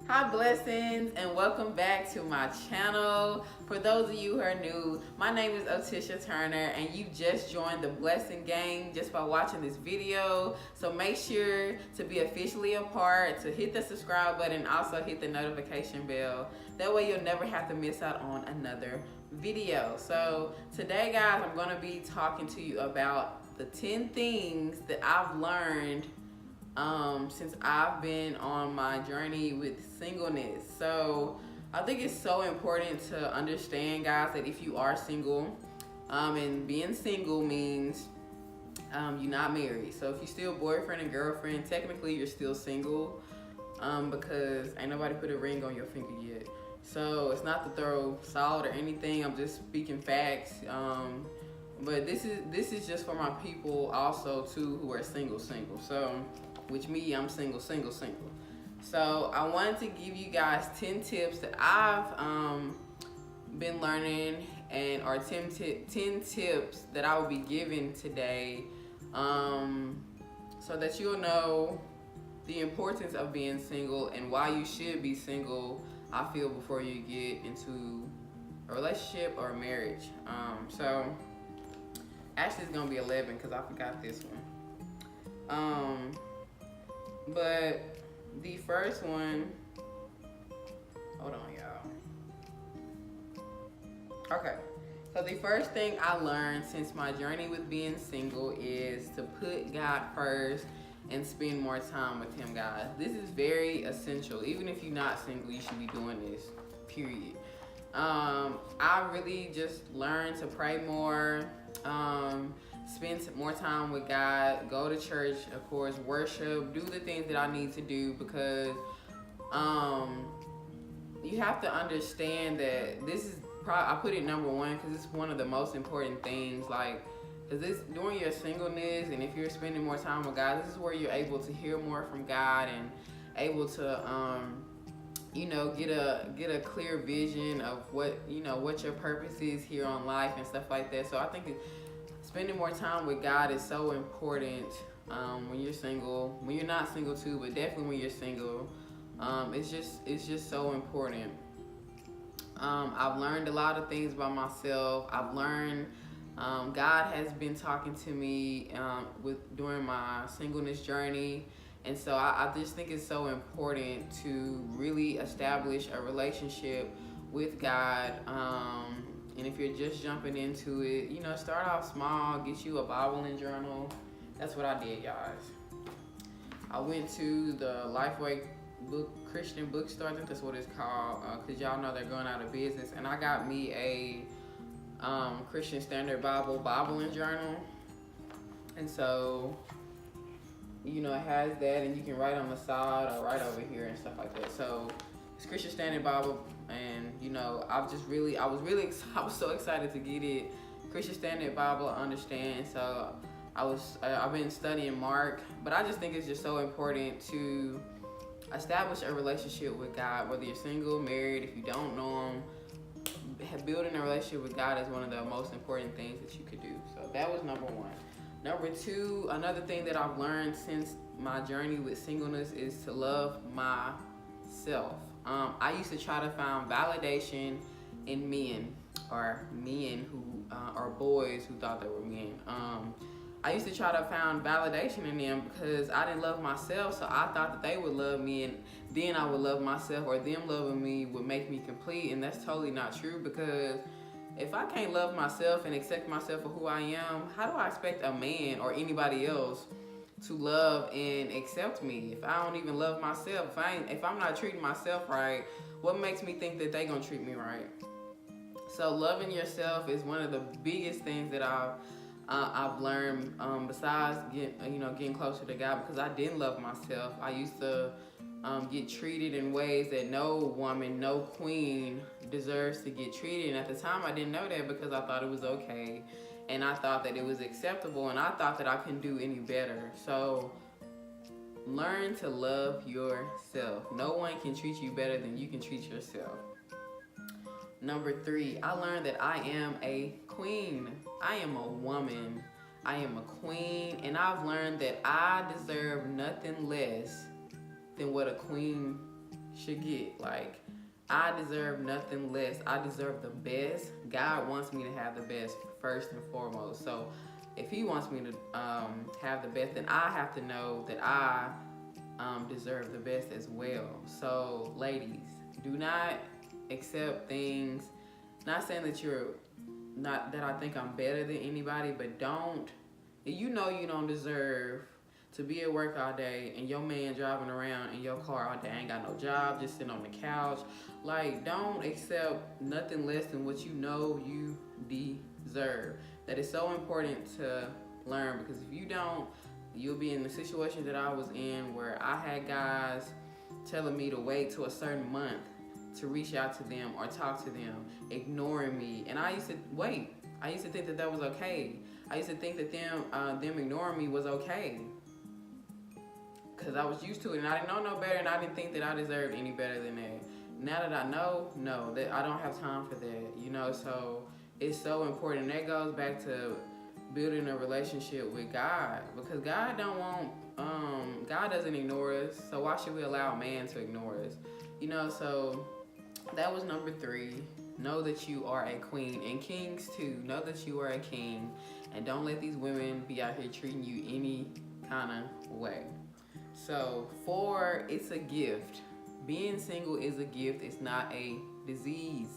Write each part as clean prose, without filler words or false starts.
Hi, blessings, and welcome back to my channel. For those of you who are new, my name is Otisha Turner, and you just joined the Blessing Gang just by watching this video. So make sure to be officially a part, to hit the subscribe button, also hit the notification bell. That way you'll never have to miss out on another video. So today, guys, I'm going to be talking to you about the 10 things that I've learned since I've been on my journey with singleness. So I think it's so important to understand, guys, that if you are single, and being single means you're not married. So if you're still boyfriend and girlfriend, technically you're still single, because ain't nobody put a ring on your finger yet. So it's not to throw salt or anything. I'm just speaking facts. But this is just for my people also too who are single. So which me, I'm single. So I wanted to give you guys 10 tips that I've been learning, and or 10 tips that I will be giving today, so that you'll know the importance of being single and why you should be single, I feel, before you get into a relationship or a marriage. So actually it's gonna be 11 because I forgot this one. But the first one, hold on, y'all. Okay, so the first thing I learned since my journey with being single is to put God first and spend more time with Him, guys. This is very essential. Even if you're not single, you should be doing this, period. I really just learned to pray more, spend more time with God, go to church, of course, worship, do the things that I need to do, because you have to understand that this is I put it number one because it's one of the most important things. Like, because this during your singleness, and if you're spending more time with God, this is where you're able to hear more from God and able to get a clear vision of what what your purpose is here on life and stuff like that. So I think spending more time with God is so important when you're single, when you're not single too, but definitely when you're single. It's just so important. I've learned a lot of things by myself. I've learned God has been talking to me during my singleness journey. And so I just think it's so important to really establish a relationship with God. And if you're just jumping into it, start off small, get you a Bible and journal. That's what I did, guys. I went to the Lifeway Christian bookstore, I think that's what it's called, because y'all know they're going out of business. And I got me a Christian Standard Bible and journal. And so it has that, and you can write on the side or right over here and stuff like that. So it's Christian Standard Bible, and I was so excited to get it. Christian Standard Bible, I understand. So I've been studying Mark, but I just think it's just so important to establish a relationship with God, whether you're single, married, if you don't know Him. Building a relationship with God is one of the most important things that you could do. So that was number one. Number two, another thing that I've learned since my journey with singleness is to love myself. I used to try to find validation in men, or men who or boys who thought they were men. I used to try to find validation in them because I didn't love myself, so I thought that they would love me and then I would love myself, or them loving me would make me complete, and that's totally not true. Because if I can't love myself and accept myself for who I am, how do I expect a man or anybody else to love and accept me? If I don't even love myself, if I'm not treating myself right, what makes me think that they gonna treat me right? So loving yourself is one of the biggest things that I've learned, besides getting closer to God, because I didn't love myself. I used to get treated in ways that no woman, no queen deserves to get treated. And at the time I didn't know that, because I thought it was okay, and I thought that it was acceptable, and I thought that I couldn't do any better. So learn to love yourself. No one can treat you better than you can treat yourself. Number three, I learned that I am a queen. I am a woman. I am a queen, and I've learned that I deserve nothing less than what a queen should get. Like, I deserve nothing less. I deserve the best. God wants me to have the best first and foremost. So if he wants me to have the best, then I have to know that I deserve the best as well. So ladies, do not accept things. Not saying that you're not that I think I'm better than anybody, but don't. You know you don't deserve to be at work all day and your man driving around in your car all day, ain't got no job, just sitting on the couch. Like, don't accept nothing less than what you know you deserve. That is so important to learn, because if you don't, you'll be in the situation that I was in, where I had guys telling me to wait till a certain month to reach out to them or talk to them, ignoring me. And I used to wait. I used to think that that was okay. I used to think that them ignoring me was okay, because I was used to it and I didn't know no better, and I didn't think that I deserved any better than that. Now that I know, no, that I don't have time for that, you know. So it's so important. That goes back to building a relationship with God, because God don't want, God doesn't ignore us. So why should we allow a man to ignore us, you know? So that was number 3. Know that you are a queen, and kings too. Know that you are a king, and don't let these women be out here treating you any kind of way. So 4, it's a gift. Being single is a gift. It's not a disease.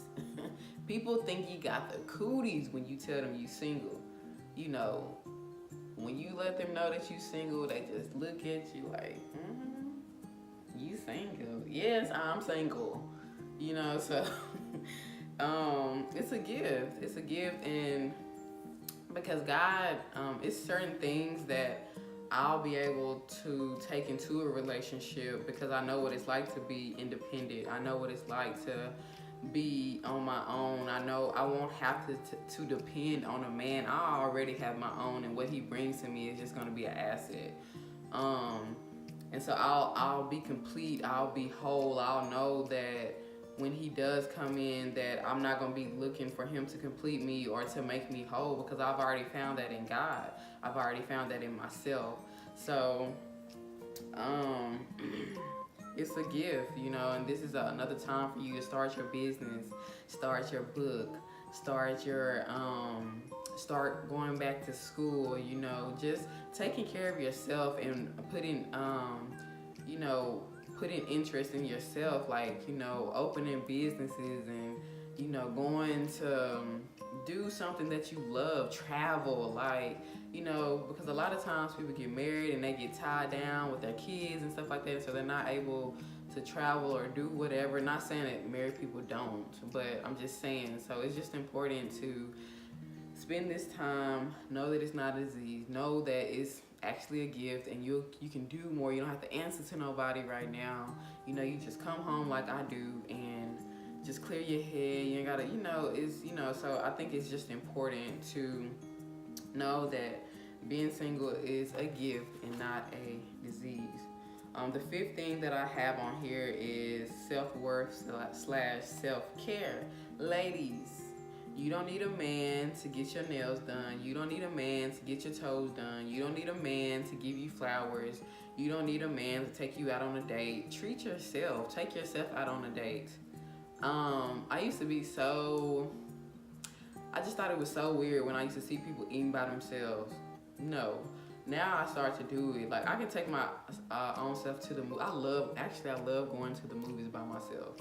People think you got the cooties when you tell them you single. You know, when you let them know that you single, they just look at you like, you single? Yes, I'm single. You know, so it's a gift. It's a gift, and because God, it's certain things that I'll be able to take into a relationship, because I know what it's like to be independent. I know what it's like to be on my own. I know I won't have to depend on a man. I already have my own, and what he brings to me is just going to be an asset. And so I'll be complete. I'll be whole. I'll know that when he does come in, that I'm not going to be looking for him to complete me or to make me whole, because I've already found that in God. I've already found that in myself. So it's a gift, you know, and this is another time for you to start your business, start your book, start going back to school, you know, just taking care of yourself and putting interest in yourself, like, you know, opening businesses and, you know, going to do something that you love, travel, like, you know, because a lot of times people get married and they get tied down with their kids and stuff like that, so they're not able to travel or do whatever. Not saying that married people don't, but I'm just saying, so it's just important to spend this time, know that it's not a disease, know that it's actually a gift, and you can do more. You don't have to answer to nobody right now. You know, you just come home like I do and just clear your head. You ain't gotta, you know, it's, you know, so I think it's just important to know that being single is a gift and not a disease. The 5th thing that I have on here is self-worth / self-care. Ladies, you don't need a man to get your nails done. You don't need a man to get your toes done. You don't need a man to give you flowers. You don't need a man to take you out on a date. Treat yourself. Take yourself out on a date. I used to be so... I just thought it was so weird when I used to see people eating by themselves. No. Now I start to do it. Like, I can take my own self to the movie. I love going to the movies by myself.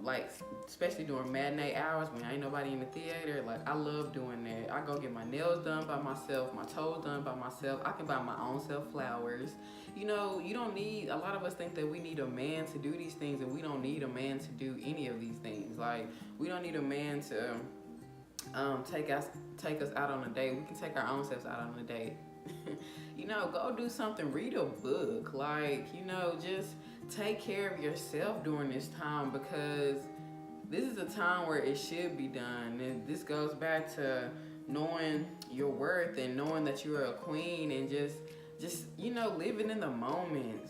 Like, especially during matinee hours when ain't nobody in the theater. Like, I love doing that. I go get my nails done by myself, my toes done by myself. I can buy my own self flowers. You know, you don't need, a lot of us think that we need a man to do these things, and we don't need a man to do any of these things. Like, we don't need a man to take us out on a date. We can take our own selves out on a date. You know, go do something, read a book, like, you know, just take care of yourself during this time, because this is a time where it should be done. And this goes back to knowing your worth and knowing that you're a queen, and just you know, living in the moment.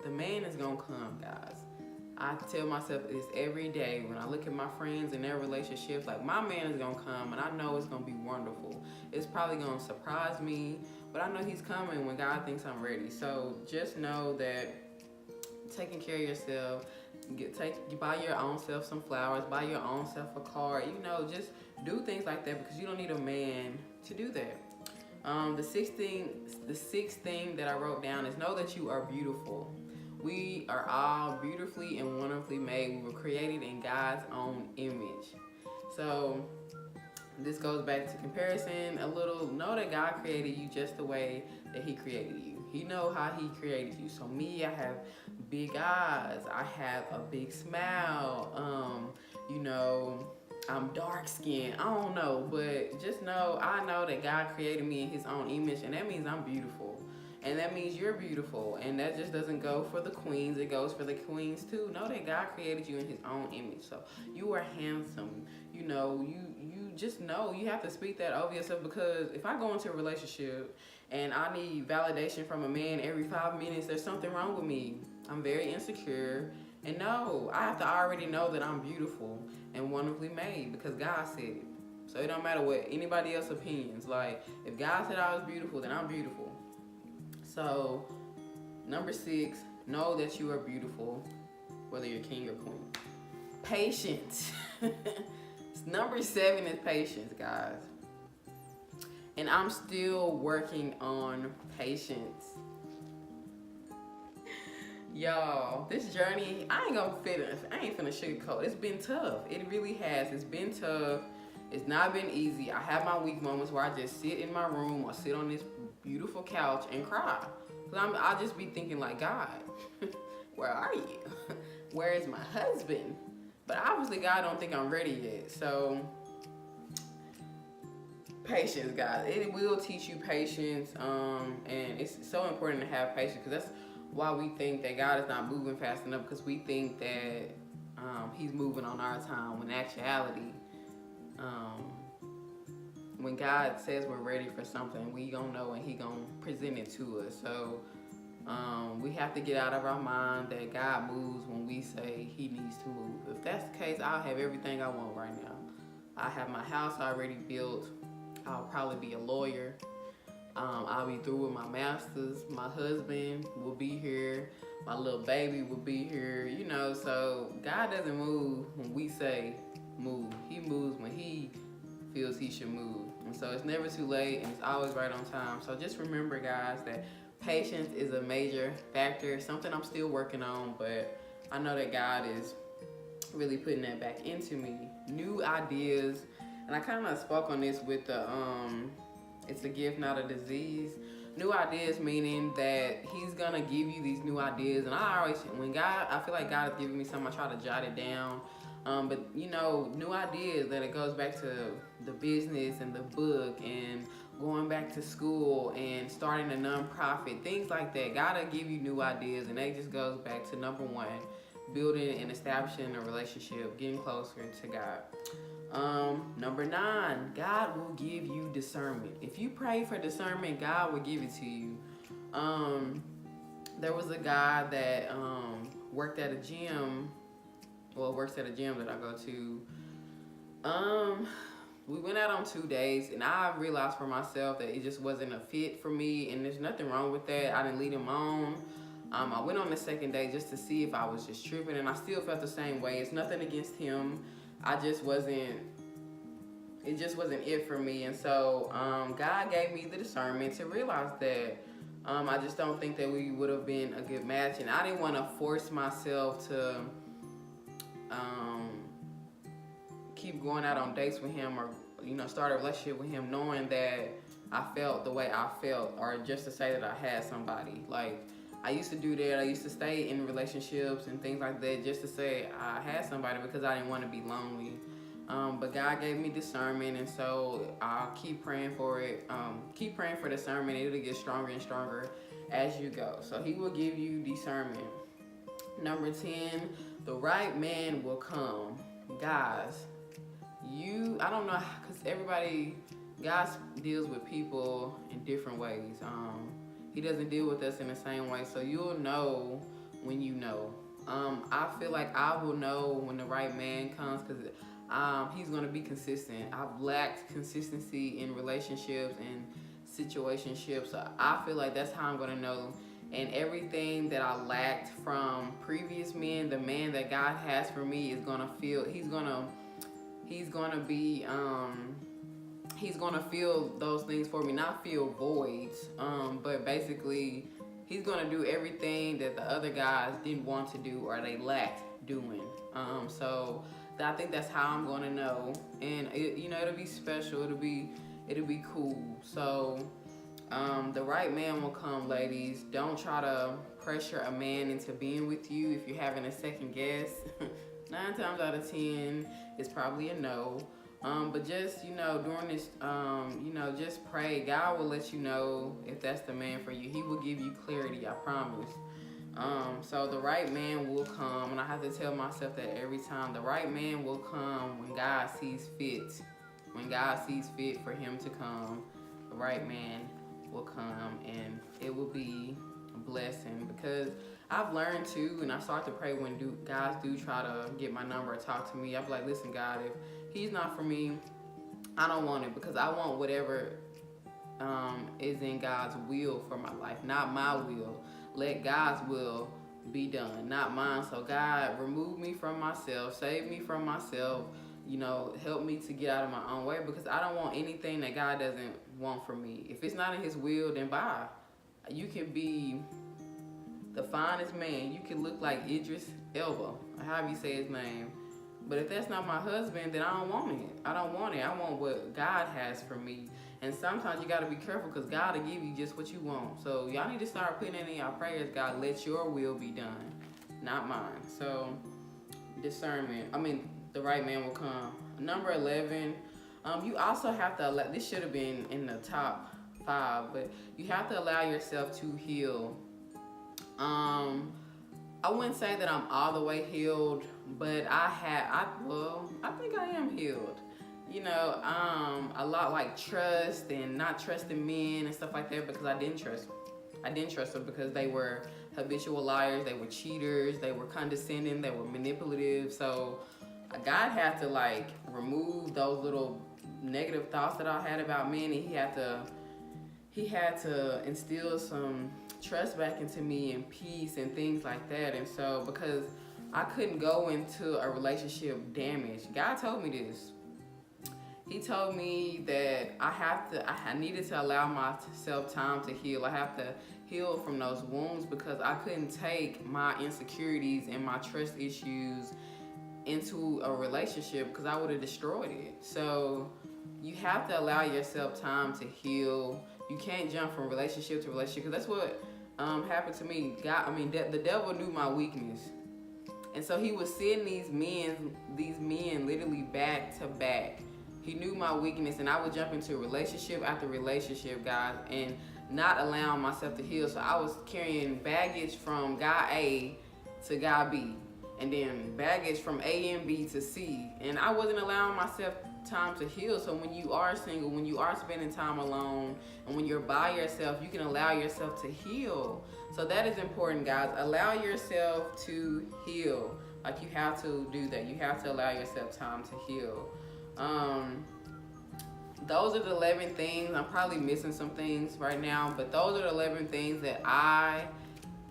The man is gonna come, guys. I tell myself this every day when I look at my friends and their relationships, like, my man is gonna come, and I know it's gonna be wonderful. It's probably gonna surprise me, but I know he's coming when God thinks I'm ready. So just know that taking care of yourself. Buy your own self some flowers, buy your own self a card. Just do things like that because you don't need a man to do that. The sixth thing that I wrote down is know that you are beautiful. We are all beautifully and wonderfully made. We were created in God's own image. So this goes back to comparison a little. Know that God created you just the way that He created you. He know how He created you. So me, I have big eyes. I have a big smile. I'm dark skinned. I don't know, but just know I know that God created me in His own image, and that means I'm beautiful. And that means you're beautiful. And that just doesn't go for the queens, it goes for the queens too. Know that God created you in His own image. So you are handsome. You just know you have to speak that over yourself, because if I go into a relationship and I need validation from a man every 5 minutes, there's something wrong with me. I'm very insecure. And no, I have to already know that I'm beautiful and wonderfully made because God said it. So it don't matter what anybody else's opinions. Like, if God said I was beautiful, then I'm beautiful. So, number 6, know that you are beautiful, whether you're king or queen. Patience. Number 7 is patience, guys. And I'm still working on patience. Y'all, this journey, I ain't finna sugarcoat. It's been tough. It really has. It's been tough. It's not been easy. I have my weak moments where I just sit in my room or sit on this beautiful couch and cry. I'll just be thinking like, God, where are you? Where is my husband? But obviously God don't think I'm ready yet. So patience, guys. It will teach you patience. And it's so important to have patience, because that's why we think that God is not moving fast enough, because we think that He's moving on our time, when in actuality, when God says we're ready for something, we gonna know and He gonna present it to us. So we have to get out of our mind that God moves when we say He needs to move. If that's the case, I'll have everything I want right now. I have my house already built. I'll probably be a lawyer. I'll be through with my master's. My husband will be here. My little baby will be here. So God doesn't move when we say move. He moves when He feels He should move. And so it's never too late, and it's always right on time. So just remember, guys, that patience is a major factor. Something I'm still working on, but I know that God is really putting that back into me. New ideas. And I kind of spoke on this with the it's a gift, not a disease. New ideas, meaning that He's gonna give you these new ideas. And I feel like God is giving me something, I try to jot it down. But new ideas, that it goes back to the business and the book and going back to school and starting a nonprofit, things like that. God will give you new ideas, and that just goes back to number 1, building and establishing a relationship, getting closer to God. Number 9, God will give you discernment. If you pray for discernment, God will give it to you. There was a guy that worked at a gym, works at a gym that I go to. We went out on 2 days, and I realized for myself that it just wasn't a fit for me, and there's nothing wrong with that. I didn't lead him on. I went on the second day just to see if I was just tripping, and I still felt the same way. It's nothing against him. It just wasn't it for me. And so God gave me the discernment to realize that I just don't think that we would have been a good match, and I didn't want to force myself to keep going out on dates with him, or start a relationship with him knowing that I felt the way I felt, or just to say that I had somebody. Like, I used to do that. I used to stay in relationships and things like that just to say I had somebody, because I didn't want to be lonely. But God gave me discernment, and so I'll keep praying for it. Keep praying for discernment. It'll get stronger and stronger as you go. So He will give you discernment. Number 10, the right man will come. Guys, I don't know, because God deals with people in different ways. He doesn't deal with us in the same way, so you'll know when you know. I feel like I will know when the right man comes, because he's going to be consistent. I've lacked consistency in relationships and situationships, so I feel like that's how I'm going to know and everything that I lacked from previous men, the man that God has for me is gonna feel. He's gonna be. He's gonna feel those things for me, not feel voids. But basically, he's gonna do everything that the other guys didn't want to do or they lacked doing. So I think that's how I'm gonna know, and it'll be special. It'll be cool. So the right man will come, ladies. Don't try to pressure a man into being with you if you're having a second guess. 9 times out of 10, it's probably a no. But just, during this, just pray. God will let you know if that's the man for you. He will give you clarity, I promise. So the right man will come, and I have to tell myself that every time. The right man will come when God sees fit. When God sees fit for him to come, the right man will come, and it will be a blessing, because I've learned too, and I start to pray when guys do try to get my number or talk to me. I'm like, listen, God, if he's not for me, I don't want it, because I want whatever is in God's will for my life, not my will. Let God's will be done, not mine. So God, remove me from myself, save me from myself, help me to get out of my own way, because I don't want anything that God doesn't want for me. If it's not in his will, then bye. You can be the finest man. You can look like Idris Elba, however you say his name. But if that's not my husband, then I don't want it. I don't want it. I want what God has for me. And sometimes you got to be careful, because God will give you just what you want. So y'all need to start putting it in your prayers. God, let your will be done, not mine. So discernment. The right man will come. Number 11. You also have to, this should have been in the top 5, but you have to allow yourself to heal. I wouldn't say that I'm all the way healed, but I think I am healed. A lot like trust and not trusting men and stuff like that, because I didn't trust them because they were habitual liars, they were cheaters, they were condescending, they were manipulative. So God had to remove those little negative thoughts that I had about men, and he had to instill some trust back into me and peace and things like that. And so, because I couldn't go into a relationship damaged, God told me this. He told me that I needed to allow myself time to heal. I have to heal from those wounds, because I couldn't take my insecurities and my trust issues into a relationship, because I would have destroyed it. So you have to allow yourself time to heal. You can't jump from relationship to relationship, because that's what happened to me. The devil knew my weakness, and so he was sending these men literally back to back. He knew my weakness, and I would jump into relationship after relationship, guys, and not allowing myself to heal. So I was carrying baggage from guy A to guy B, and then baggage from A and B to C, and I wasn't allowing myself time to heal. So when you are single, when you are spending time alone, and when you're by yourself, you can allow yourself to heal. So that is important, guys. Allow yourself to heal. You have to do that. You have to allow yourself time to heal. Those are the 11 things. I'm probably missing some things right now, but those are the 11 things that I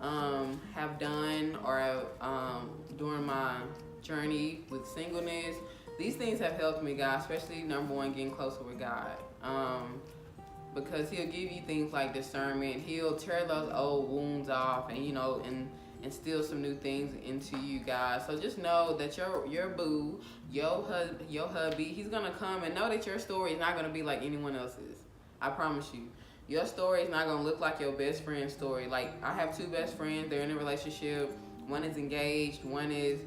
have done or during my journey with singleness. These things have helped me, guys, especially number 1, getting closer with God. Because he'll give you things like discernment. He'll tear those old wounds off, and and instill some new things into you, guys. So just know that your boo, your hubby, he's gonna come, and know that your story is not gonna be like anyone else's. I promise you. Your story is not gonna look like your best friend's story. I have 2 best friends. They're in a relationship. One is engaged. One is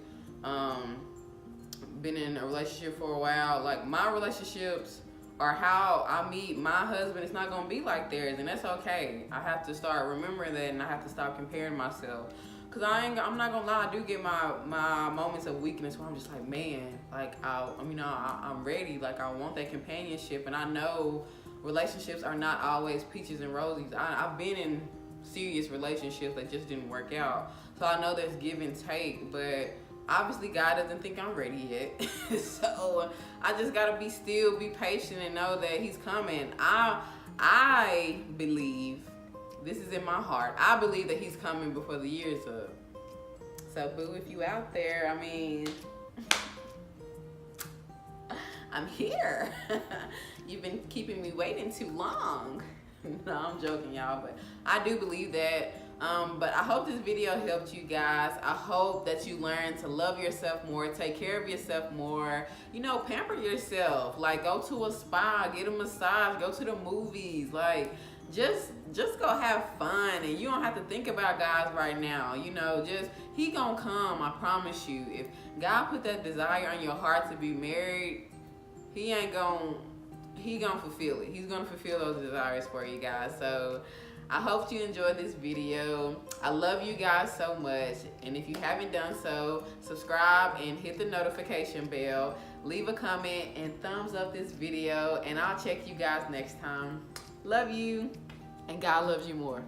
been in a relationship for a while. My relationships or how I meet my husband, it's not gonna be like theirs, and that's okay. I have to start remembering that, and I have to stop comparing myself. Cause I'm not gonna lie, I do get my moments of weakness where I'm just like, man, I'm ready. I want that companionship, and I know relationships are not always peaches and roses. I've been in serious relationships that just didn't work out, so I know there's give and take. But obviously, God doesn't think I'm ready yet, so I just gotta be still, be patient, and know that He's coming. I believe This is in my heart. I believe that he's coming before the year's up. So, boo, if you out there, I mean, I'm here. You've been keeping me waiting too long. No, I'm joking, y'all, but I do believe that. But I hope this video helped you guys. I hope that you learn to love yourself more, take care of yourself more, you know, pamper yourself. Like, go to a spa, get a massage, go to the movies. Like, just go have fun, and you don't have to think about guys right now. You know, he gonna come, I promise you. If God put that desire on your heart to be married, he gonna fulfill it. He's gonna fulfill those desires for you guys. So I hope you enjoyed this video. I love you guys so much. And if you haven't done so, subscribe and hit the notification bell. Leave a comment and thumbs up this video. And I'll check you guys next time. Love you. And God loves you more.